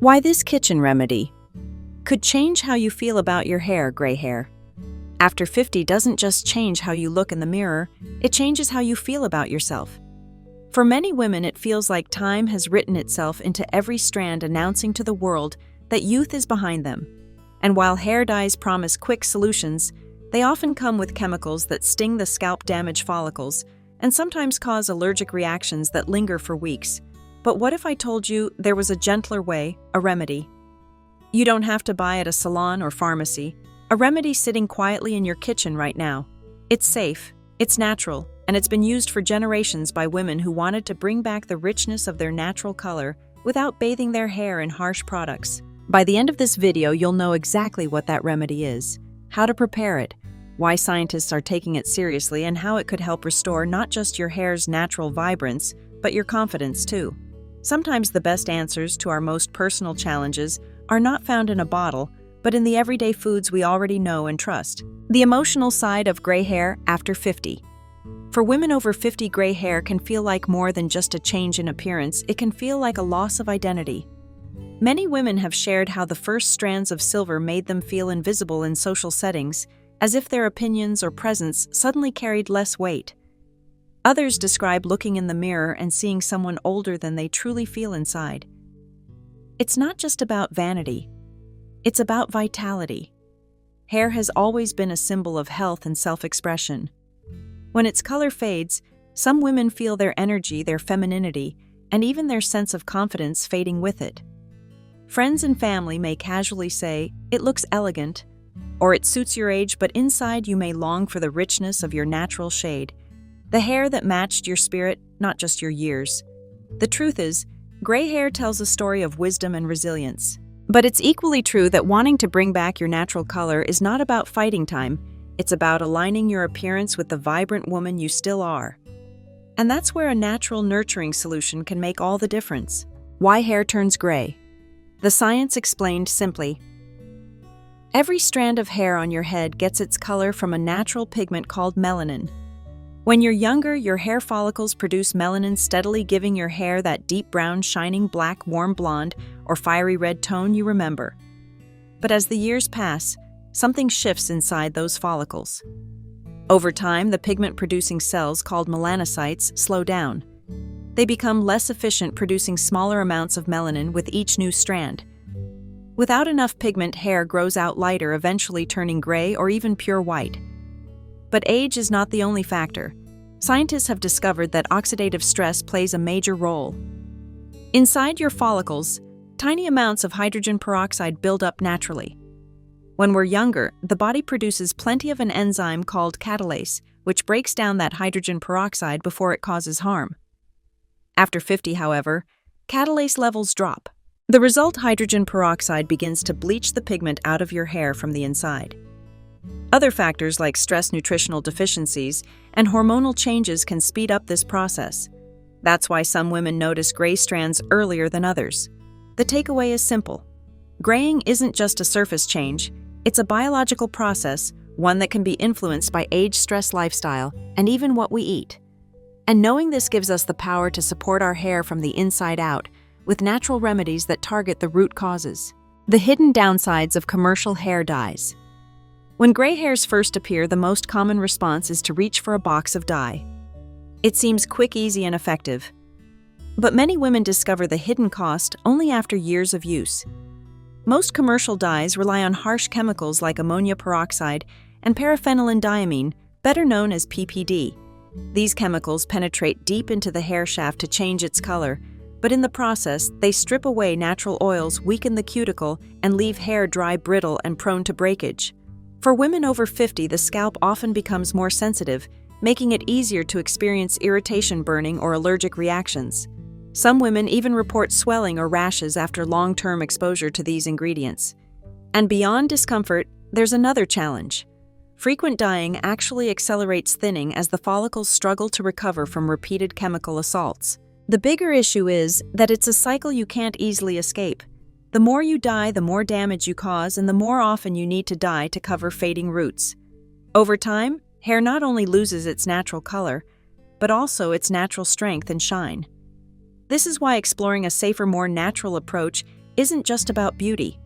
Why this kitchen remedy could change how you feel about your hair, gray hair. After 50 doesn't just change how you look in the mirror, it changes how you feel about yourself. For many women, it feels like time has written itself into every strand, announcing to the world that youth is behind them. And while hair dyes promise quick solutions, they often come with chemicals that sting the scalp, damage follicles, and sometimes cause allergic reactions that linger for weeks. But what if I told you there was a gentler way, a remedy? You don't have to buy at a salon or pharmacy. A remedy sitting quietly in your kitchen right now. It's safe, it's natural, and it's been used for generations by women who wanted to bring back the richness of their natural color without bathing their hair in harsh products. By the end of this video, you'll know exactly what that remedy is, how to prepare it, why scientists are taking it seriously, and how it could help restore not just your hair's natural vibrance, but your confidence too. Sometimes the best answers to our most personal challenges are not found in a bottle, but in the everyday foods we already know and trust. The emotional side of gray hair after 50. For women over 50, gray hair can feel like more than just a change in appearance. It can feel like a loss of identity. Many women have shared how the first strands of silver made them feel invisible in social settings, as if their opinions or presence suddenly carried less weight. Others describe looking in the mirror and seeing someone older than they truly feel inside. It's not just about vanity. It's about vitality. Hair has always been a symbol of health and self-expression. When its color fades, some women feel their energy, their femininity, and even their sense of confidence fading with it. Friends and family may casually say, "It looks elegant," or "It suits your age," but inside you may long for the richness of your natural shade. The hair that matched your spirit, not just your years. The truth is, gray hair tells a story of wisdom and resilience. But it's equally true that wanting to bring back your natural color is not about fighting time. It's about aligning your appearance with the vibrant woman you still are. And that's where a natural, nurturing solution can make all the difference. Why hair turns gray? The science explained simply. Every strand of hair on your head gets its color from a natural pigment called melanin. When you're younger, your hair follicles produce melanin, steadily giving your hair that deep brown, shining black, warm blonde, or fiery red tone you remember. But as the years pass, something shifts inside those follicles. Over time, the pigment-producing cells called melanocytes slow down. They become less efficient, producing smaller amounts of melanin with each new strand. Without enough pigment, hair grows out lighter, eventually turning gray or even pure white. But age is not the only factor. Scientists have discovered that oxidative stress plays a major role. Inside your follicles, tiny amounts of hydrogen peroxide build up naturally. When we're younger, the body produces plenty of an enzyme called catalase, which breaks down that hydrogen peroxide before it causes harm. After 50, however, catalase levels drop. The result, hydrogen peroxide begins to bleach the pigment out of your hair from the inside. Other factors like stress, nutritional deficiencies, and hormonal changes can speed up this process. That's why some women notice gray strands earlier than others. The takeaway is simple. Graying isn't just a surface change, it's a biological process, one that can be influenced by age, stress, lifestyle, and even what we eat. And knowing this gives us the power to support our hair from the inside out with natural remedies that target the root causes. The hidden downsides of commercial hair dyes. When gray hairs first appear, the most common response is to reach for a box of dye. It seems quick, easy, and effective. But many women discover the hidden cost only after years of use. Most commercial dyes rely on harsh chemicals like ammonia peroxide and paraphenylenediamine, better known as PPD. These chemicals penetrate deep into the hair shaft to change its color, but in the process, they strip away natural oils, weaken the cuticle, and leave hair dry, brittle, and prone to breakage. For women over 50, the scalp often becomes more sensitive, making it easier to experience irritation, burning, or allergic reactions. Some women even report swelling or rashes after long-term exposure to these ingredients. And beyond discomfort, there's another challenge. Frequent dyeing actually accelerates thinning as the follicles struggle to recover from repeated chemical assaults. The bigger issue is that it's a cycle you can't easily escape. The more you dye, the more damage you cause, and the more often you need to dye to cover fading roots. Over time, hair not only loses its natural color, but also its natural strength and shine. This is why exploring a safer, more natural approach isn't just about beauty.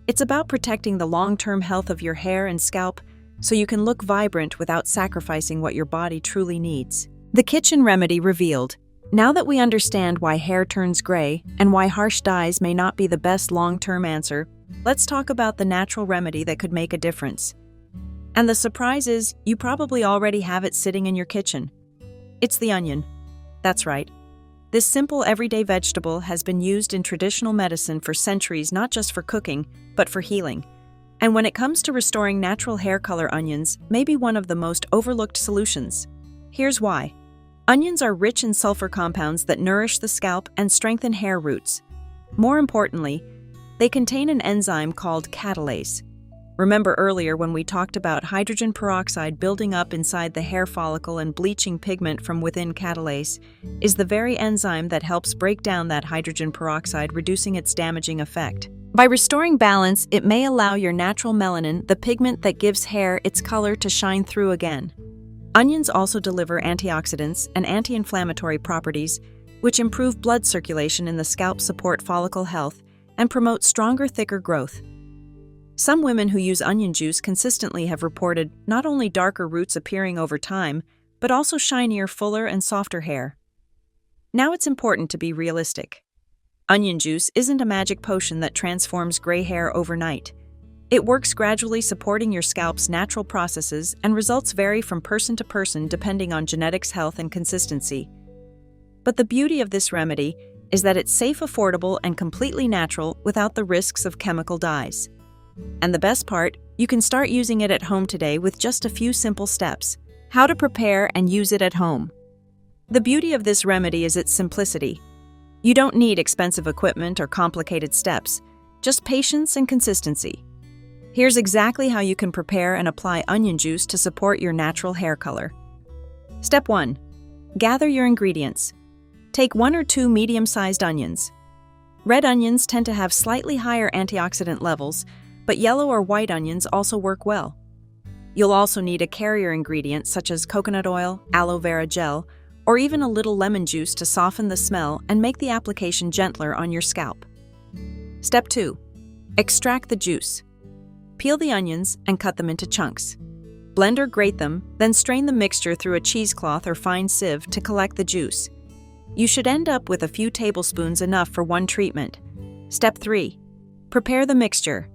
It's about protecting the long-term health of your hair and scalp so you can look vibrant without sacrificing what your body truly needs. The kitchen remedy revealed. Now that we understand why hair turns gray and why harsh dyes may not be the best long-term answer, let's talk about the natural remedy that could make a difference. And the surprise is, you probably already have it sitting in your kitchen. It's the onion. That's right. This simple everyday vegetable has been used in traditional medicine for centuries, not just for cooking, but for healing. And when it comes to restoring natural hair color, onions may be one of the most overlooked solutions. Here's why. Onions are rich in sulfur compounds that nourish the scalp and strengthen hair roots. More importantly, they contain an enzyme called catalase. Remember earlier when we talked about hydrogen peroxide building up inside the hair follicle and bleaching pigment from within? Catalase is the very enzyme that helps break down that hydrogen peroxide, reducing its damaging effect. By restoring balance, it may allow your natural melanin, the pigment that gives hair its color, to shine through again. Onions also deliver antioxidants and anti-inflammatory properties, which improve blood circulation in the scalp, support follicle health, and promote stronger, thicker growth. Some women who use onion juice consistently have reported not only darker roots appearing over time, but also shinier, fuller, and softer hair. Now it's important to be realistic. Onion juice isn't a magic potion that transforms gray hair overnight. It works gradually, supporting your scalp's natural processes, and results vary from person to person depending on genetics, health, and consistency. But the beauty of this remedy is that it's safe, affordable, and completely natural without the risks of chemical dyes. And the best part, you can start using it at home today with just a few simple steps. How to prepare and use it at home. The beauty of this remedy is its simplicity. You don't need expensive equipment or complicated steps, just patience and consistency. Here's exactly how you can prepare and apply onion juice to support your natural hair color. Step 1. Gather your ingredients. Take 1 or 2 medium-sized onions. Red onions tend to have slightly higher antioxidant levels, but yellow or white onions also work well. You'll also need a carrier ingredient such as coconut oil, aloe vera gel, or even a little lemon juice to soften the smell and make the application gentler on your scalp. Step 2. Extract the juice. Peel the onions and cut them into chunks. Blend or grate them, then strain the mixture through a cheesecloth or fine sieve to collect the juice. You should end up with a few tablespoons, enough for one treatment. Step 3. Prepare the mixture.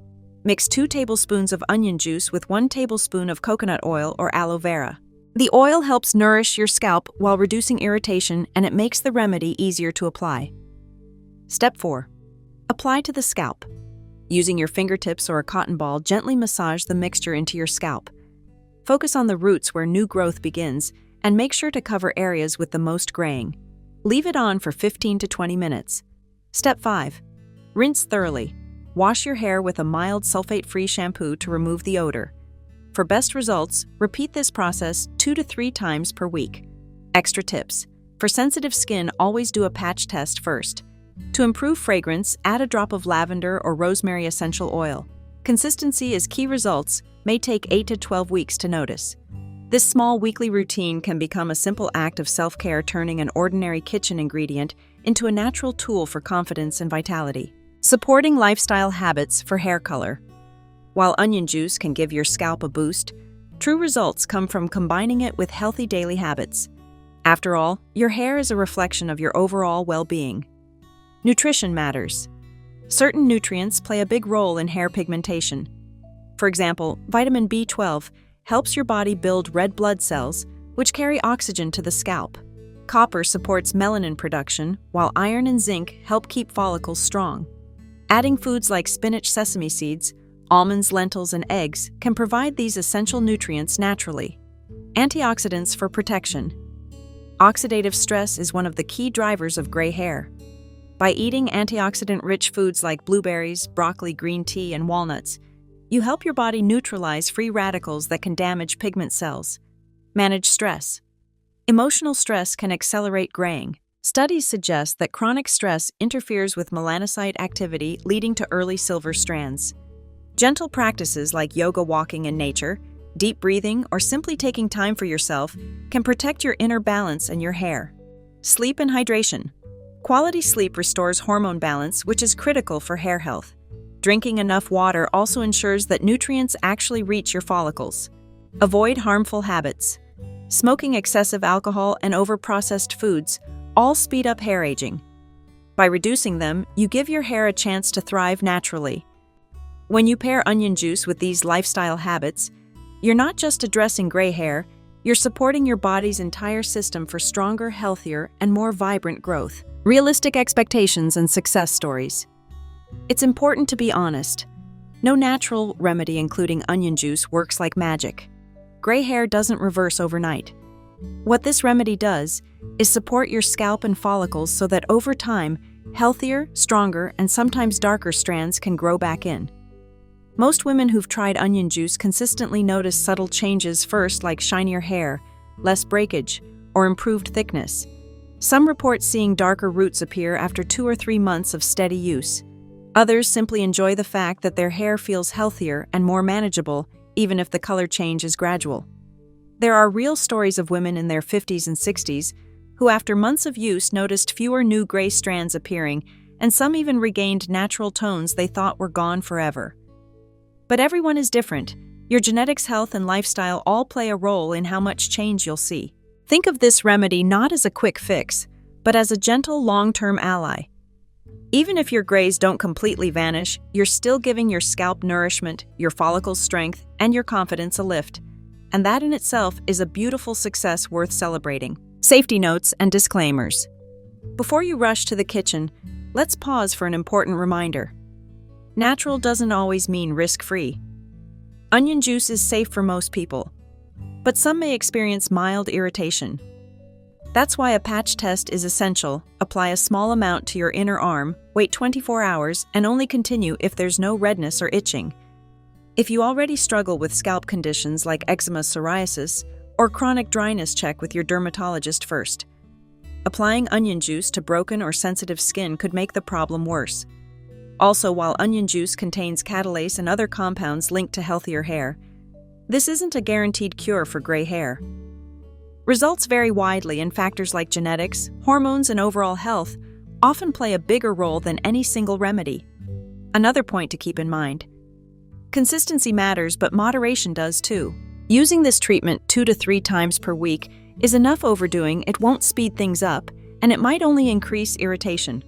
Mix 2 tablespoons of onion juice with 1 tablespoon of coconut oil or aloe vera. The oil helps nourish your scalp while reducing irritation, and it makes the remedy easier to apply. Step 4. Apply to the scalp. Using your fingertips or a cotton ball, gently massage the mixture into your scalp. Focus on the roots where new growth begins, and make sure to cover areas with the most graying. Leave it on for 15 to 20 minutes. Step 5. Rinse thoroughly. Wash your hair with a mild sulfate-free shampoo to remove the odor. For best results, repeat this process 2 to 3 times per week. Extra tips. For sensitive skin, always do a patch test first. To improve fragrance, add a drop of lavender or rosemary essential oil. Consistency is key. Results may take 8 to 12 weeks to notice. This small weekly routine can become a simple act of self-care, turning an ordinary kitchen ingredient into a natural tool for confidence and vitality. Supporting lifestyle habits for hair color. While onion juice can give your scalp a boost, true results come from combining it with healthy daily habits. After all, your hair is a reflection of your overall well-being. Nutrition matters. Certain nutrients play a big role in hair pigmentation. For example, vitamin B12 helps your body build red blood cells, which carry oxygen to the scalp. Copper supports melanin production, while iron and zinc help keep follicles strong. Adding foods like spinach, sesame seeds, almonds, lentils, and eggs can provide these essential nutrients naturally. Antioxidants for protection. Oxidative stress is one of the key drivers of gray hair. By eating antioxidant-rich foods like blueberries, broccoli, green tea, and walnuts, you help your body neutralize free radicals that can damage pigment cells. Manage stress. Emotional stress can accelerate graying. Studies suggest that chronic stress interferes with melanocyte activity, leading to early silver strands. Gentle practices like yoga, walking in nature, deep breathing, or simply taking time for yourself can protect your inner balance and your hair. Sleep and hydration. Quality sleep restores hormone balance, which is critical for hair health. Drinking enough water also ensures that nutrients actually reach your follicles. Avoid harmful habits. Smoking, excessive alcohol, and over-processed foods all speed up hair aging. By reducing them, you give your hair a chance to thrive naturally. When you pair onion juice with these lifestyle habits, you're not just addressing gray hair, you're supporting your body's entire system for stronger, healthier, and more vibrant growth. Realistic expectations and success stories. It's important to be honest. No natural remedy, including onion juice, works like magic. Gray hair doesn't reverse overnight. What this remedy does is support your scalp and follicles so that over time, healthier, stronger, and sometimes darker strands can grow back in. Most women who've tried onion juice consistently notice subtle changes first, like shinier hair, less breakage, or improved thickness. Some report seeing darker roots appear after 2 or 3 months of steady use. Others simply enjoy the fact that their hair feels healthier and more manageable, even if the color change is gradual. There are real stories of women in their 50s and 60s who, after months of use, noticed fewer new gray strands appearing, and some even regained natural tones they thought were gone forever. But everyone is different. Your genetics, health, and lifestyle all play a role in how much change you'll see. Think of this remedy not as a quick fix, but as a gentle, long-term ally. Even if your grays don't completely vanish, you're still giving your scalp nourishment, your follicles strength, and your confidence a lift. And that in itself is a beautiful success worth celebrating. Safety notes and disclaimers. Before you rush to the kitchen, let's pause for an important reminder. Natural doesn't always mean risk-free. Onion juice is safe for most people, but some may experience mild irritation. That's why a patch test is essential. Apply a small amount to your inner arm, wait 24 hours, and only continue if there's no redness or itching. If you already struggle with scalp conditions like eczema, psoriasis, or chronic dryness, check with your dermatologist first. Applying onion juice to broken or sensitive skin could make the problem worse. Also, while onion juice contains catalase and other compounds linked to healthier hair, this isn't a guaranteed cure for gray hair. Results vary widely, and factors like genetics, hormones, and overall health often play a bigger role than any single remedy. Another point to keep in mind: consistency matters, but moderation does too. Using this treatment 2 to 3 times per week is enough. Overdoing it won't speed things up, and it might only increase irritation.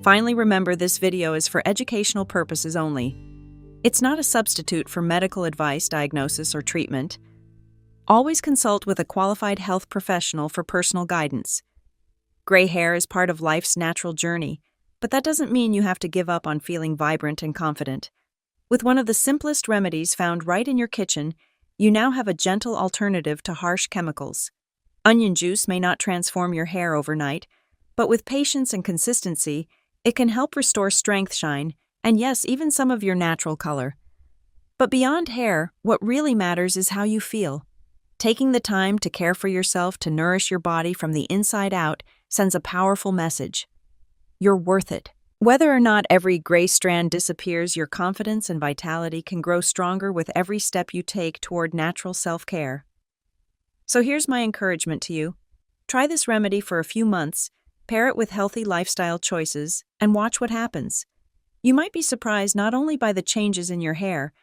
Finally, remember, this video is for educational purposes only. It's not a substitute for medical advice, diagnosis, or treatment. Always consult with a qualified health professional for personal guidance. Gray hair is part of life's natural journey, but that doesn't mean you have to give up on feeling vibrant and confident. With one of the simplest remedies found right in your kitchen, you now have a gentle alternative to harsh chemicals. Onion juice may not transform your hair overnight, but with patience and consistency, it can help restore strength, shine, and yes, even some of your natural color. But beyond hair, what really matters is how you feel. Taking the time to care for yourself, to nourish your body from the inside out, sends a powerful message. You're worth it. Whether or not every gray strand disappears, your confidence and vitality can grow stronger with every step you take toward natural self-care. So here's my encouragement to you. Try this remedy for a few months, pair it with healthy lifestyle choices, and watch what happens. You might be surprised not only by the changes in your hair,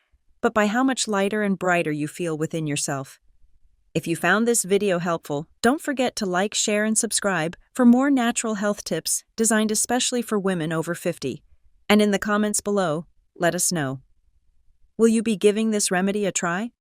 but by how much lighter and brighter you feel within yourself. If you found this video helpful, don't forget to like, share, and subscribe for more natural health tips designed especially for women over 50. And in the comments below, let us know. Will you be giving this remedy a try?